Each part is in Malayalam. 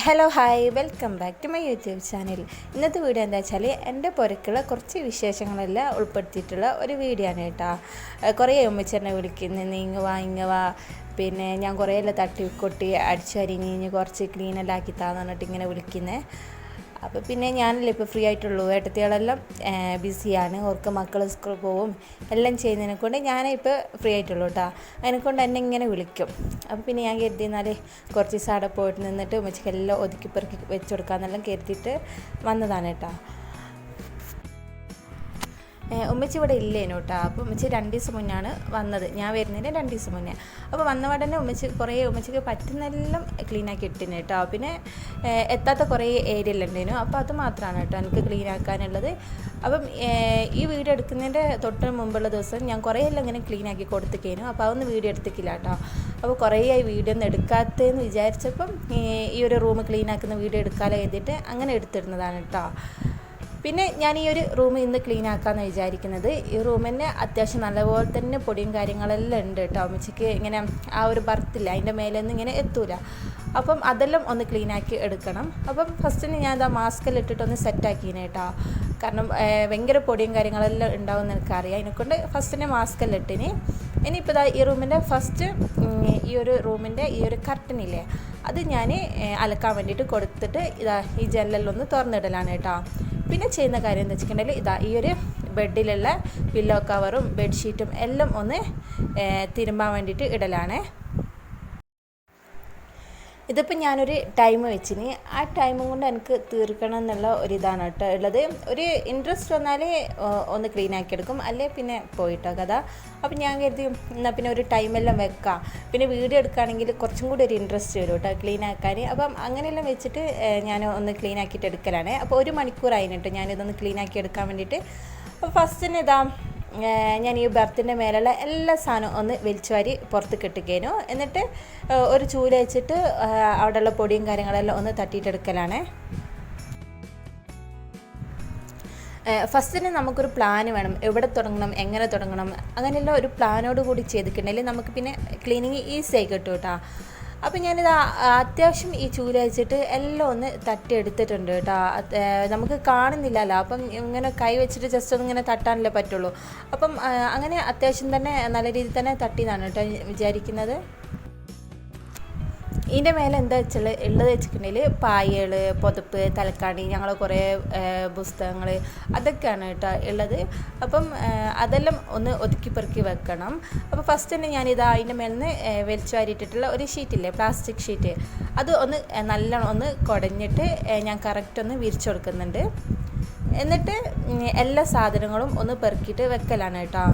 Hello hi welcome back to my YouTube channel. ഇന്നത്തെ വീഡിയോ എന്താ വെച്ചാൽ എൻ്റെ പുരക്കുള്ള കുറച്ച് വിശേഷങ്ങളെല്ലാം ഉൾപ്പെടുത്തിയിട്ടുള്ള ഒരു വീഡിയോ ആണ് കേട്ടോ. കുറേ ഉമ്മച്ചേട്ടനെ വിളിക്കുന്നത് ഇങ്ങ് വാ പിന്നെ ഞാൻ കുറേ എല്ലാം തട്ടി കൊട്ടി അടിച്ചു അരിഞ്ഞ് കുറച്ച് ക്ലീനെല്ലാം ആക്കി താന്ന് പറഞ്ഞിട്ട് ഇങ്ങനെ വിളിക്കുന്നത്. അപ്പോൾ പിന്നെ ഞാനല്ലേ ഇപ്പോൾ ഫ്രീ ആയിട്ടുള്ളൂ. ഏട്ടത്തികളെല്ലാം ബിസിയാണ്, ഓർക്ക് മക്കൾ സ്കൂളിൽ പോവും എല്ലാം ചെയ്യുന്നതിനെ കൊണ്ട് ഞാനിപ്പോൾ ഫ്രീ ആയിട്ടുള്ളൂ കേട്ടോ. അതിനെക്കൊണ്ട് എന്നെ ഇങ്ങനെ വിളിക്കും. അപ്പോൾ പിന്നെ ഞാൻ കരുതിയെന്നാൽ കുറച്ച് ദിവസം അവിടെ പോയിട്ട് നിന്നിട്ട് ഉമ്മച്ചിക്കെല്ലാം ഒതുക്കി പെറുക്കി വെച്ച് കൊടുക്കാമെന്നെല്ലാം കരുതിയിട്ട് വന്നതാണ് കേട്ടോ. ഉമ്മച്ചി ഇവിടെ ഇല്ലേനു കേട്ടോ. അപ്പോൾ ഉമ്മച്ചി 2 ദിവസം മുന്നാണ് വന്നത്, ഞാൻ വരുന്നതിന് 2 ദിവസം മുന്നേ. അപ്പോൾ വന്ന ഉടനെ ഉമ്മച്ചിക്ക് പറ്റുന്നെല്ലാം ക്ലീനാക്കി ഇട്ടിന് കേട്ടോ. പിന്നെ എത്താത്ത കുറേ ഏരിയയിലുണ്ടേനു, അപ്പോൾ അത് മാത്രമാണ് കേട്ടോ എനിക്ക് ക്ലീൻ ആക്കാനുള്ളത്. അപ്പം ഈ വീഡിയോ എടുക്കുന്നതിൻ്റെ തൊട്ട് മുമ്പുള്ള ദിവസം ഞാൻ കുറേ എല്ലാം ഇങ്ങനെ ക്ലീൻ ആക്കി കൊടുത്തിക്കേനു. അപ്പോൾ അതൊന്നും വീഡിയോ എടുത്തിക്കില്ല കേട്ടോ. അപ്പോൾ കുറേ ആയി വീഡിയോ ഒന്നും എടുക്കാത്തതെന്ന് വിചാരിച്ചപ്പം ഈ ഒരു റൂം ക്ലീൻ ആക്കുന്ന വീഡിയോ എടുക്കാതെ എഴുതിയിട്ട് അങ്ങനെ എടുത്തിരുന്നതാണ് കേട്ടോ. പിന്നെ ഞാൻ ഈ ഒരു റൂം ഇന്ന് ക്ലീൻ ആക്കാമെന്ന് വിചാരിക്കുന്നത്. ഈ റൂമിന് അത്യാവശ്യം നല്ലപോലെ തന്നെ പൊടിയും കാര്യങ്ങളെല്ലാം ഉണ്ട് കേട്ടോ. ഉമ്മച്ചിക്ക് ഇങ്ങനെ ആ ഒരു ബർത്തില്ല, അതിൻ്റെ മേലൊന്നും ഇങ്ങനെ എത്തൂല. അപ്പം അതെല്ലാം ഒന്ന് ക്ലീനാക്കി എടുക്കണം. അപ്പം ഫസ്റ്റിന് ഞാൻ ഇതാ മാസ്കെല്ലാം ഇട്ടിട്ടൊന്ന് സെറ്റാക്കിനെ കേട്ടോ. കാരണം ഭയങ്കര പൊടിയും കാര്യങ്ങളെല്ലാം ഉണ്ടാവുമെന്ന് എനിക്കറിയാം. അതിനെക്കൊണ്ട് ഫസ്റ്റിന് മാസ്കെല്ലാം ഇട്ടിന്. ഇനിയിപ്പോൾ ഇതാ ഈ റൂമിൻ്റെ ഫസ്റ്റ് ഈ ഒരു റൂമിൻ്റെ ഈ ഒരു കർട്ടനില്ലേ, അത് ഞാൻ അലക്കാൻ വേണ്ടിയിട്ട് കൊടുത്തിട്ട് ഇതാ ഈ ജനലെല്ലാം ഒന്ന് തുറന്നിടലാണ് കേട്ടോ. പിന്നെ ചെയ്യുന്ന കാര്യം എന്താ വെച്ചിട്ടുണ്ടെങ്കിൽ ഇതാ ഈ ഒരു ബെഡിലുള്ള പില്ലോ കവറും ബെഡ്ഷീറ്റും എല്ലാം ഒന്ന് തിരുമ്പാൻ വേണ്ടിയിട്ട് ഇടലാണ്. ഇതിപ്പോൾ ഞാനൊരു ടൈം വെച്ചിന്, ആ ടൈമും കൊണ്ട് എനിക്ക് തീർക്കണം എന്നുള്ള ഒരിതാണ് കേട്ടോ ഉള്ളത്. ഒരു ഇൻട്രസ്റ്റ് വന്നാൽ ഒന്ന് ക്ലീൻ ആക്കി എടുക്കും, അല്ലേ പിന്നെ പോയിട്ടോ കഥ. അപ്പം ഞാൻ കരുതി എന്നാൽ പിന്നെ ഒരു ടൈമെല്ലാം വെക്കാം, പിന്നെ വീഡിയോ എടുക്കുകയാണെങ്കിൽ കുറച്ചും കൂടി ഒരു ഇൻട്രസ്റ്റ് വരും കേട്ടോ ക്ലീൻ ആക്കാൻ. അപ്പം അങ്ങനെയെല്ലാം വെച്ചിട്ട് ഞാൻ ഒന്ന് ക്ലീൻ ആക്കിയിട്ട് എടുക്കലാണ്. അപ്പോൾ 1 മണിക്കൂറായി കേട്ടോ ഞാനിതൊന്ന് ക്ലീൻ ആക്കി എടുക്കാൻ വേണ്ടിയിട്ട്. അപ്പോൾ ഫസ്റ്റിന് ഇതാ ഞാൻ ഈ ബർത്തിൻ്റെ മേലുള്ള എല്ലാ സാധനവും ഒന്ന് വലിച്ചു വാരി പുറത്ത് കെട്ടിക്കേനു. എന്നിട്ട് ഒരു ചൂല വെച്ചിട്ട് അവിടെയുള്ള പൊടിയും കാര്യങ്ങളെല്ലാം ഒന്ന് തട്ടിയിട്ടെടുക്കലാണ്. ഫസ്റ്റിന് നമുക്കൊരു പ്ലാൻ വേണം, എവിടെ തുടങ്ങണം, എങ്ങനെ തുടങ്ങണം, അങ്ങനെയുള്ള ഒരു പ്ലാനോട് കൂടി ചെയ്തിട്ടുണ്ടെങ്കിൽ നമുക്ക് പിന്നെ ക്ലീനിങ് ഈസി ആയി കിട്ടും കേട്ടോ. അപ്പോൾ ഞാനിത് അത്യാവശ്യം ഈ ചൂല വെച്ചിട്ട് എല്ലാം ഒന്ന് തട്ടിയെടുത്തിട്ടുണ്ട് കേട്ടോ. നമുക്ക് കാണുന്നില്ലല്ലോ, അപ്പം ഇങ്ങനെ കൈ വെച്ചിട്ട് ജസ്റ്റ് ഒന്ന് ഇങ്ങനെ തട്ടാനല്ലേ പറ്റുള്ളൂ. അപ്പം അങ്ങനെ അത്യാവശ്യം തന്നെ നല്ല രീതിയിൽ തന്നെ തട്ടിയെന്നാണ് കേട്ടോ വിചാരിക്കുന്നത്. ഇതിൻ്റെ മേലെ എന്താ ഉള്ളത് വെച്ചിട്ടുണ്ടെങ്കിൽ പായകൾ, പുതപ്പ്, തലക്കാണി, ഞങ്ങൾ കുറേ പുസ്തകങ്ങൾ അതൊക്കെയാണ് കേട്ടോ ഉള്ളത്. അപ്പം അതെല്ലാം ഒന്ന് ഒതുക്കി പെറുക്കി വെക്കണം. അപ്പോൾ ഫസ്റ്റ് തന്നെ ഞാനിതാ അതിൻ്റെ മേലിൽ നിന്ന് വലിച്ചു വാരിയിട്ടിട്ടുള്ള ഒരു ഷീറ്റില്ലേ, പ്ലാസ്റ്റിക് ഷീറ്റ്, അത് ഒന്ന് നല്ലോണം ഒന്ന് കുടഞ്ഞിട്ട് ഞാൻ കറക്റ്റ് ഒന്ന് വിരിച്ചു കൊടുക്കുന്നുണ്ട്. എന്നിട്ട് എല്ലാ സാധനങ്ങളും ഒന്ന് പെറുക്കിയിട്ട് വെക്കലാണ് കേട്ടോ.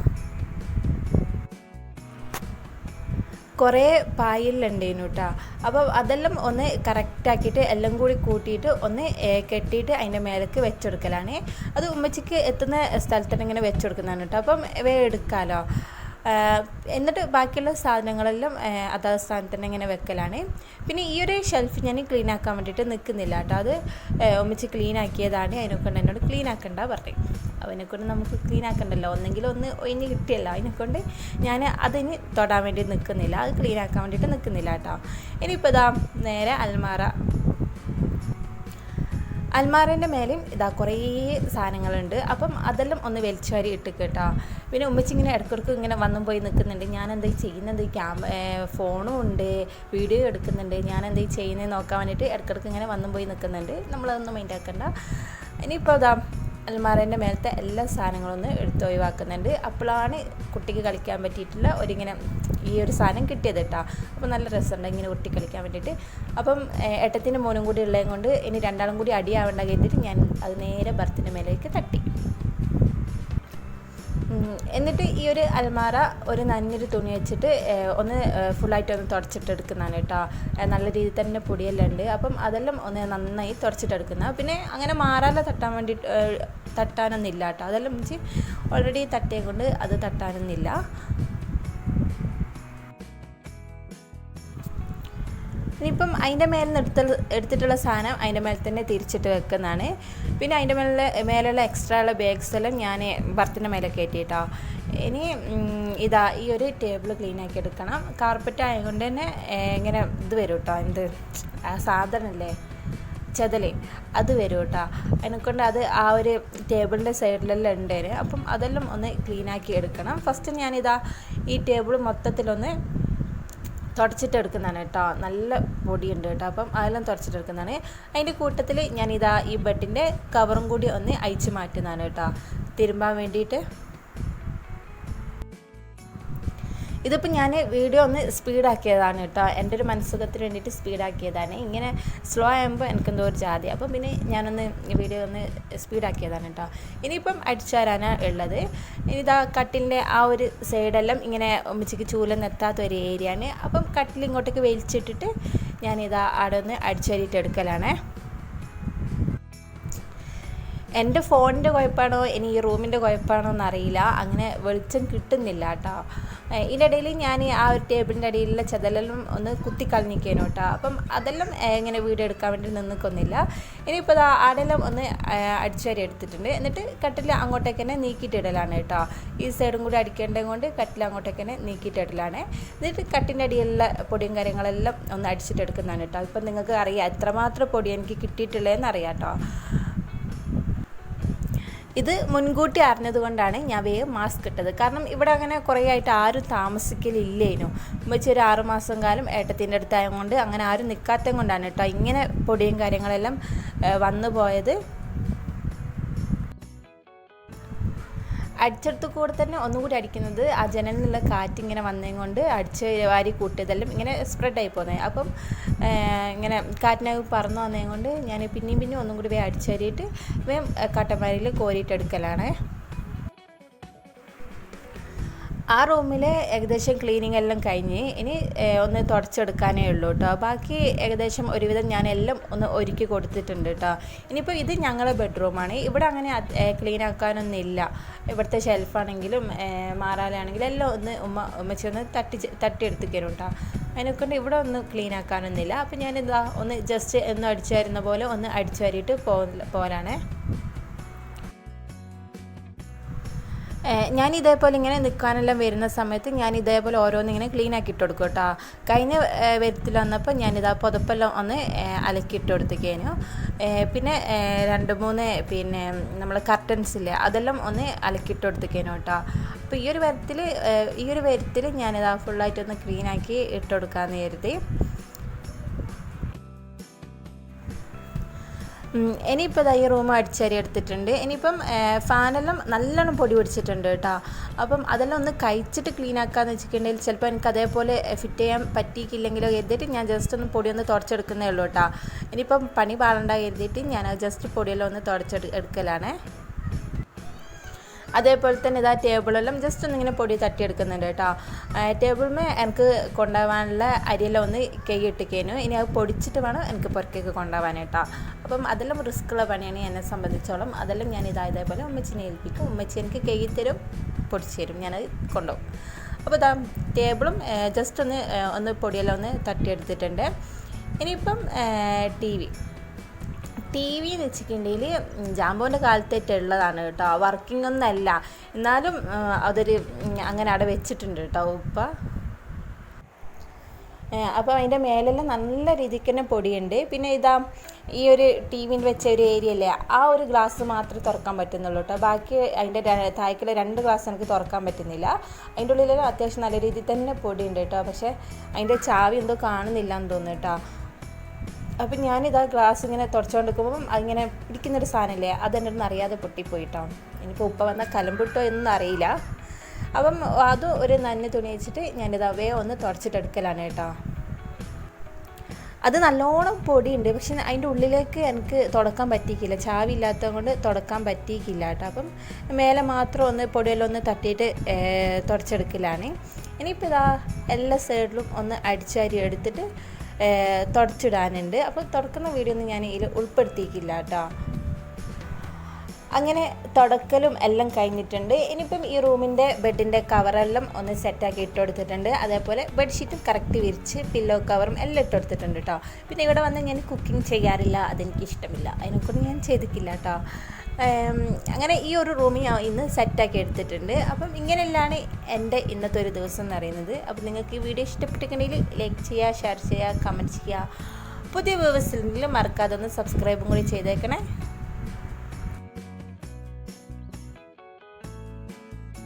കുറേ പായലുണ്ടേനു കേട്ടോ. അപ്പോൾ അതെല്ലാം ഒന്ന് കറക്റ്റാക്കിയിട്ട് എല്ലാം കൂടി കൂട്ടിയിട്ട് ഒന്ന് കെട്ടിയിട്ട് അതിൻ്റെ മേലേക്ക് വെച്ചെടുക്കലാണ്. അത് ഉമ്മച്ചിക്ക് എത്തുന്ന സ്ഥലത്തന്നെ ഇങ്ങനെ വെച്ചെടുക്കുന്നതാണ് കേട്ടോ. അപ്പം എടുക്കാമല്ലോ. എന്നിട്ട് ബാക്കിയുള്ള സാധനങ്ങളെല്ലാം അതാത് സ്ഥാനത്ത് തന്നെ ഇങ്ങനെ വെക്കലാണ്. പിന്നെ ഈ ഒരു ഷെൽഫ് ഞാൻ ക്ലീൻ ആക്കാൻ വേണ്ടിയിട്ട് നിൽക്കുന്നില്ല കേട്ടോ. അത് ഉമ്മച്ചി ക്ലീൻ ആക്കിയതാണ്, അതിനെക്കൊണ്ട് എന്നോട് ക്ലീൻ ആക്കണ്ട പറയും. അതിനെക്കൊണ്ട് നമുക്ക് ക്ലീൻ ആക്കണ്ടല്ലോ, ഒന്നെങ്കിലും ഒന്ന് ഒഴിഞ്ഞ് കിട്ടിയല്ലോ. അതിനെക്കൊണ്ട് ഞാൻ അതിന് തൊടാൻ വേണ്ടി നിൽക്കുന്നില്ല, അത് ക്ലീൻ ആക്കാൻ വേണ്ടിയിട്ട് നിൽക്കുന്നില്ല കേട്ടോ. ഇനിയിപ്പോൾ ഇതാ നേരെ അൽമാരേൻ്റെ മേലെയും ഇതാ കുറേ സാധനങ്ങളുണ്ട്. അപ്പം അതെല്ലാം ഒന്ന് വലിച്ചു വാരി ഇട്ട് കേട്ടോ. പിന്നെ ഉമ്മച്ചി ഇങ്ങനെ ഇടയ്ക്കിടയ്ക്ക് ഇങ്ങനെ വന്നും പോയി നിൽക്കുന്നുണ്ട്. ഞാൻ എന്താ ചെയ്യുന്നത്, ഫോണും ഉണ്ട്, വീഡിയോ എടുക്കുന്നുണ്ട്, ഞാൻ എന്താ ചെയ്യുന്നത് നോക്കാൻ വേണ്ടിയിട്ട് ഇടയ്ക്കിടയ്ക്ക് ഇങ്ങനെ വന്നും പോയി നിൽക്കുന്നുണ്ട്. നമ്മളതൊന്നും മൈൻഡ് ആക്കണ്ട. ഇനിയിപ്പോൾ അതാ അൽമാരേൻ്റെ മേലത്തെ എല്ലാ സാധനങ്ങളും ഒന്ന് എടുത്ത് ഒഴിവാക്കുന്നുണ്ട്. അപ്പോഴാണ് കുട്ടിക്ക് കളിക്കാൻ പറ്റിയിട്ടുള്ള ഒരിങ്ങനെ ഈ ഒരു സാധനം കിട്ടിയത് കേട്ടോ. അപ്പോൾ നല്ല രസമുണ്ട് ഇങ്ങനെ കുട്ടി കളിക്കാൻ വേണ്ടിയിട്ട്. അപ്പം ഏട്ടത്തിൻ്റെ മോനും കൂടി ഉള്ളതും കൊണ്ട് ഇനി രണ്ടാളും കൂടി അടിയാവേണ്ട കരുതിയിട്ട് ഞാൻ അത് നേരെ ബർത്തിൻ്റെ മേലേക്ക് തട്ടി. എന്നിട്ട് ഈ ഒരു അൽമാര ഒരു നനഞ്ഞൊരു തുണി വെച്ചിട്ട് ഒന്ന് ഫുള്ളായിട്ടൊന്ന് തുടച്ചിട്ടെടുക്കുന്നതാണ് കേട്ടോ. നല്ല രീതിയിൽ തന്നെ പൊടിയെല്ലാം ഉണ്ട്. അപ്പം അതെല്ലാം ഒന്ന് നന്നായി തുടച്ചിട്ടെടുക്കുന്ന. പിന്നെ അങ്ങനെ മാറാതെ തട്ടാനൊന്നുമില്ല കേട്ടോ. അതെല്ലാം വെച്ച് ഓൾറെഡി തട്ടിയെ കൊണ്ട് അത് തട്ടാനൊന്നുമില്ല. ഇനിയിപ്പം അതിൻ്റെ മേലിൽ നിന്ന് എടുത്തിട്ടുള്ള സാധനം അതിൻ്റെ മേലെ തന്നെ തിരിച്ചിട്ട് വെക്കുന്നതാണ്. പിന്നെ അതിൻ്റെ മേലുള്ള എക്സ്ട്രാ ഉള്ള ബാഗ്സ് എല്ലാം ഞാൻ ബർത്തിൻ്റെ മേലെ കയറ്റിയിട്ടോ. ഇനി ഇതാ ഈ ഒരു ടേബിൾ ക്ലീൻ ആക്കി എടുക്കണം. കാർപ്പറ്റ് ആയതുകൊണ്ട് തന്നെ ഇങ്ങനെ ഇത് വരും കേട്ടോ, എന്ത് സാധനമല്ലേ ചെതലേ അത് വരും കേട്ടോ. അതിനെക്കൊണ്ട് അത് ആ ഒരു ടേബിളിൻ്റെ സൈഡിലെല്ലാം ഉണ്ടായിരുന്നു. അപ്പം അതെല്ലാം ഒന്ന് ക്ലീനാക്കി എടുക്കണം. ഫസ്റ്റ് ഞാനിതാ ഈ ടേബിൾ മൊത്തത്തിലൊന്ന് തുടച്ചിട്ടെടുക്കുന്നതാണ് കേട്ടോ. നല്ല പൊടിയുണ്ട് കേട്ടോ. അപ്പം അതെല്ലാം തുടച്ചിട്ടെടുക്കുന്നതാണ്. അതിൻ്റെ കൂട്ടത്തിൽ ഞാനിതാ ഈ ബെഡിൻ്റെ കവറും കൂടി ഒന്ന് അഴിച്ച് മാറ്റുന്നതാണ് കേട്ടോ, തിരുമ്പാൻ വേണ്ടിയിട്ട്. ഇതിപ്പോൾ ഞാൻ വീഡിയോ ഒന്ന് സ്പീഡാക്കിയതാണ് കേട്ടോ, എൻ്റെ ഒരു മനസ്സുഖത്തിന് വേണ്ടിയിട്ട് സ്പീഡാക്കിയതാണ്. ഇങ്ങനെ സ്ലോ ആകുമ്പോൾ എനിക്കെന്തോ ഒരു ജാതി, അപ്പം പിന്നെ ഞാനൊന്ന് വീഡിയോ ഒന്ന് സ്പീഡാക്കിയതാണ് കേട്ടോ. ഇനിയിപ്പം അടിച്ചുവരാനാണ് ഉള്ളത്. ഇനിതാ കട്ടിലിൻ്റെ ആ ഒരു സൈഡെല്ലാം ഇങ്ങനെ ഒന്നിച്ചിക്ക് ചൂലൊന്നും എത്താത്ത ഒരു ഏരിയയാണ്. അപ്പം കട്ടിൽ ഇങ്ങോട്ടേക്ക് വലിച്ചിട്ടിട്ട് ഞാനിതാ അവിടെ ഒന്ന് അടിച്ചുവരിയിട്ട് എടുക്കലാണ്. എൻ്റെ ഫോണിൻ്റെ കുഴപ്പമാണോ ഇനി ഈ റൂമിൻ്റെ കുഴപ്പമാണോ എന്നറിയില്ല, അങ്ങനെ വെളിച്ചം കിട്ടുന്നില്ല കേട്ടോ. ഇതിൻ്റെ ഇടയിൽ ഞാൻ ആ ഒരു ടേബിളിൻ്റെ അടിയിലുള്ള ചെതലെല്ലാം ഒന്ന് കുത്തിക്കളഞ്ഞിരിക്കേനു കേട്ടോ. അപ്പം അതെല്ലാം ഇങ്ങനെ വീഡിയോ എടുക്കാൻ വേണ്ടി നിൽക്കുന്നില്ല. ഇനിയിപ്പോൾ ആടെല്ലാം ഒന്ന് അടിച്ചുവരി എടുത്തിട്ടുണ്ട്. എന്നിട്ട് കട്ടിൽ അങ്ങോട്ടേക്ക് തന്നെ നീക്കിയിട്ടിടലാണ് കേട്ടോ. ഈ സൈഡും കൂടി അടിക്കേണ്ടത് കൊണ്ട് കട്ടിൽ അങ്ങോട്ടേക്ക് തന്നെ നീക്കിയിട്ടിടലാണ്. എന്നിട്ട് കട്ടിൻ്റെ അടിയിലുള്ള പൊടിയും കാര്യങ്ങളെല്ലാം ഒന്ന് അടിച്ചിട്ടെടുക്കുന്നതാണ് കേട്ടോ. ഇപ്പം നിങ്ങൾക്ക് അറിയാം എത്രമാത്രം പൊടി എനിക്ക് കിട്ടിയിട്ടുള്ളതെന്ന് അറിയാം കേട്ടോ. ഇത് മുൻകൂട്ടി അറിഞ്ഞതുകൊണ്ടാണ് ഞാൻ വേഗം മാസ്ക് ഇട്ടത്. കാരണം ഇവിടെ അങ്ങനെ കുറേ ആയിട്ട് ആരും താമസിക്കലില്ലേനു. ഉമ്മച്ചി ഒരു 6 മാസം കാലം ഏട്ടത്തിൻ്റെ അടുത്തായതുകൊണ്ട് അങ്ങനെ ആരും നിൽക്കാത്തത് കൊണ്ടാണ് കേട്ടോ ഇങ്ങനെ പൊടിയും കാര്യങ്ങളെല്ലാം വന്നു പോയത്. അടിച്ചെടുത്ത് കൂടെ തന്നെ ഒന്നുകൂടി അടിക്കുന്നത് ആ ജനലിലുള്ള കാറ്റിങ്ങനെ വന്നതും കൊണ്ട് അടിച്ച് വാരി കൂട്ടിയതെല്ലാം ഇങ്ങനെ സ്പ്രെഡായി പോകുന്നത്. അപ്പം ഇങ്ങനെ കാറ്റിനകത്ത് പറന്നു വന്നതും കൊണ്ട് ഞാൻ പിന്നെയും ഒന്നും കൂടി വേഗം അടിച്ചേരിയിട്ട് വേഗം കട്ടന്മാരിൽ കോരിയിട്ടെടുക്കലാണ്. ആ റൂമിൽ ഏകദേശം ക്ലീനിങ് എല്ലാം കഴിഞ്ഞ് ഇനി ഒന്ന് തുടച്ചെടുക്കാനേ ഉള്ളൂ കേട്ടോ. ബാക്കി ഏകദേശം ഒരുവിധം ഞാൻ എല്ലാം ഒന്ന് ഒരുക്കി കൊടുത്തിട്ടുണ്ട് കേട്ടോ. ഇനിയിപ്പോൾ ഇത് ഞങ്ങളുടെ ബെഡ്റൂമാണ്. ഇവിടെ അങ്ങനെ ക്ലീൻ ആക്കാനൊന്നും ഇല്ല. ഇവിടുത്തെ ഷെൽഫാണെങ്കിലും മാറാലാണെങ്കിലും എല്ലാം ഒന്ന് ഉമ്മച്ചി ഒന്ന് തട്ടിയെടുത്തിക്കരും കേട്ടോ. അതിനെക്കൊണ്ട് ഇവിടെ ഒന്ന് ക്ലീൻ ആക്കാനൊന്നുമില്ല. അപ്പം ഞാനിതാ ഒന്ന് ജസ്റ്റ് എന്നും അടിച്ചു വരുന്ന പോലെ ഒന്ന് അടിച്ചു വരിയിട്ട് പോരാണേ. ഞാൻ ഇതേപോലെ ഇങ്ങനെ നിൽക്കാനെല്ലാം വരുന്ന സമയത്ത് ഞാൻ ഇതേപോലെ ഓരോന്നിങ്ങനെ ക്ലീൻ ആക്കിയിട്ട് കൊടുക്കും കേട്ടോ. കഴിഞ്ഞ വരുത്തിൽ വന്നപ്പോൾ ഞാനിതാ പുതപ്പെല്ലാം ഒന്ന് അലക്കിയിട്ട് കൊടുത്തേക്കേനു. പിന്നെ 2-3 പിന്നെ നമ്മൾ കർട്ടൻസില്ലേ അതെല്ലാം ഒന്ന് അലക്കിയിട്ട് കൊടുത്തേക്കേനു കേട്ടോ. അപ്പോൾ ഈ ഒരു വരുത്തിൽ ഞാനിതാ ഫുള്ളായിട്ടൊന്ന് ക്ലീൻ ആക്കി ഇട്ട് കൊടുക്കാമെന്ന് കരുതി. ഇനിയിപ്പോൾ ഈ റൂം അടിച്ചേരി എടുത്തിട്ടുണ്ട്. ഇനിയിപ്പം ഫാനെല്ലാം നല്ലോണം പൊടി പിടിച്ചിട്ടുണ്ട് കേട്ടോ. അപ്പം അതെല്ലാം ഒന്ന് കഴിച്ചിട്ട് ക്ലീൻ ആക്കാമെന്ന് വെച്ചിട്ടുണ്ടെങ്കിൽ ചിലപ്പോൾ എനിക്ക് അതേപോലെ ഫിറ്റ് ചെയ്യാൻ പറ്റിയില്ലെങ്കിലോ കരുതിയിട്ട് ഞാൻ ജസ്റ്റ് ഒന്ന് പൊടിയൊന്ന് തുടച്ചെടുക്കുന്നേ ഉള്ളൂ കേട്ടോ. ഇനിയിപ്പം പണി പാടണ്ട കരുതിയിട്ട് ഞാൻ ജസ്റ്റ് പൊടിയെല്ലാം ഒന്ന് തുടച്ചെടുക്കലാണ്. അതേപോലെ തന്നെ ഇതാ ടേബിളെല്ലാം ജസ്റ്റ് ഒന്നിങ്ങനെ പൊടി തട്ടിയെടുക്കുന്നുണ്ട് കേട്ടോ. ടേബിളിൽ എനിക്ക് കൊണ്ടുപോകാനുള്ള അരിയെല്ലാം ഒന്ന് കൈയിട്ടിക്കേനു. ഇനി അത് പൊടിച്ചിട്ട് വേണം എനിക്ക് പുറത്തേക്ക് കൊണ്ടുപോകാനായിട്ടോ. അപ്പം അതെല്ലാം റിസ്ക്കുള്ള പണിയാണ് എന്നെ സംബന്ധിച്ചോളം. അതെല്ലാം ഞാൻ ഇതേപോലെ ഉമ്മച്ചിനെ ഏൽപ്പിക്കും. ഉമ്മച്ചി എനിക്ക് തരും, പൊടിച്ച് തരും, ഞാനത് കൊണ്ടുപോകും. അപ്പോൾ ഇതാ ടേബിളും ജസ്റ്റ് ഒന്ന് പൊടിയെല്ലാം ഒന്ന് തട്ടിയെടുത്തിട്ടുണ്ട്. ഇനിയിപ്പം ടി വി എന്ന് വെച്ചിട്ടുണ്ടെങ്കിൽ ജാമ്പോൻ്റെ കാലത്തേറ്റുള്ളതാണ് കേട്ടോ. വർക്കിംഗ് ഒന്നല്ല, എന്നാലും അതൊരു അങ്ങനെ അവിടെ വെച്ചിട്ടുണ്ട് കേട്ടോ ഉപ്പ. അപ്പോൾ അതിൻ്റെ മേലെല്ലാം നല്ല രീതിക്ക് തന്നെ പൊടിയുണ്ട്. പിന്നെ ഇതാ ഈ ഒരു ടി വിയിൽ വെച്ച ഒരു ഏരിയ അല്ലേ, ആ ഒരു ഗ്ലാസ് മാത്രമേ തുറക്കാൻ പറ്റുന്നുള്ളൂ കേട്ടോ. ബാക്കി അതിൻ്റെ താഴേക്കുള്ള 2 ഗ്ലാസ് എനിക്ക് തുറക്കാൻ പറ്റുന്നില്ല. അതിൻ്റെ ഉള്ളിൽ അത്യാവശ്യം നല്ല രീതിയിൽ തന്നെ പൊടിയുണ്ട് കേട്ടോ. പക്ഷേ അതിൻ്റെ ചാവി എന്തോ കാണുന്നില്ല എന്ന് തോന്നുന്നു കേട്ടോ. അപ്പം ഞാനിതാ ഗ്ലാസ് ഇങ്ങനെ തുടച്ചുകൊണ്ട് നിൽക്കുമ്പം അതിങ്ങനെ പിടിക്കുന്നൊരു സാധനമില്ലേ, അതെൻ്റെ ഒന്നും അറിയാതെ പൊട്ടിപ്പോയിട്ടോ. ഇനിയിപ്പോൾ ഉപ്പ വന്നാൽ കലമ്പിട്ടോ എന്നൊന്നും അറിയില്ല. അപ്പം അത് ഒരു നനഞ്ഞ തുണി വെച്ചിട്ട് ഞാനിതാ ഒന്ന് തുടച്ചിട്ടെടുക്കലാണ് കേട്ടോ. അത് നല്ലോണം പൊടിയുണ്ട്, പക്ഷെ അതിൻ്റെ ഉള്ളിലേക്ക് എനിക്ക് തുടക്കാൻ പറ്റിയിട്ടില്ല, ചാവി ഇല്ലാത്തത് കൊണ്ട് തുടക്കാൻ പറ്റിയിട്ടില്ല കേട്ടോ. അപ്പം മേലെ മാത്രം ഒന്ന് പൊടിയെല്ലാം ഒന്ന് തട്ടിയിട്ട് തുടച്ചെടുക്കലാണ്. ഇനിയിപ്പോൾ ഇതാ എല്ലാ സൈഡിലും ഒന്ന് അടിച്ചാരി എടുത്തിട്ട് തുടച്ചിടാനുണ്ട്. അപ്പോൾ തുടക്കുന്ന വീഡിയോ ഒന്നും ഞാൻ ഇതിൽ ഉൾപ്പെടുത്തിയിട്ടില്ല കേട്ടോ. അങ്ങനെ തുടക്കലും എല്ലാം കഴിഞ്ഞിട്ടുണ്ട്. ഇനിയിപ്പം ഈ റൂമിൻ്റെ ബെഡിൻ്റെ കവറെല്ലാം ഒന്ന് സെറ്റാക്കി ഇട്ട് കൊടുത്തിട്ടുണ്ട്. അതേപോലെ ബെഡ്ഷീറ്റും കറക്റ്റ് വിരിച്ച് പില്ലോ കവറും എല്ലാം ഇട്ട് കൊടുത്തിട്ടുണ്ട് കേട്ടോ. പിന്നെ ഇവിടെ വന്ന് ഞാൻ കുക്കിംഗ് ചെയ്യാറില്ല, അതെനിക്കിഷ്ടമില്ല, അതിനെക്കൊണ്ട് ഞാൻ ചെയ്തിട്ടില്ല കേട്ടോ. അങ്ങനെ ഈ ഒരു റൂം ഞാൻ ഇന്ന് സെറ്റാക്കി എടുത്തിട്ടുണ്ട്. അപ്പം ഇങ്ങനെയെല്ലാം എൻ്റെ ഇന്നത്തെ ഒരു ദിവസം എന്ന് പറയുന്നത്. അപ്പം നിങ്ങൾക്ക് ഈ വീഡിയോ ഇഷ്ടപ്പെട്ടിട്ടുണ്ടെങ്കിൽ ലൈക്ക് ചെയ്യുക, ഷെയർ ചെയ്യുക, കമൻറ്റ് ചെയ്യുക. പുതിയ വ്യൂവേഴ്സിലെങ്കിലും മറക്കാതെ ഒന്ന് സബ്സ്ക്രൈബും കൂടി ചെയ്തേക്കണേ.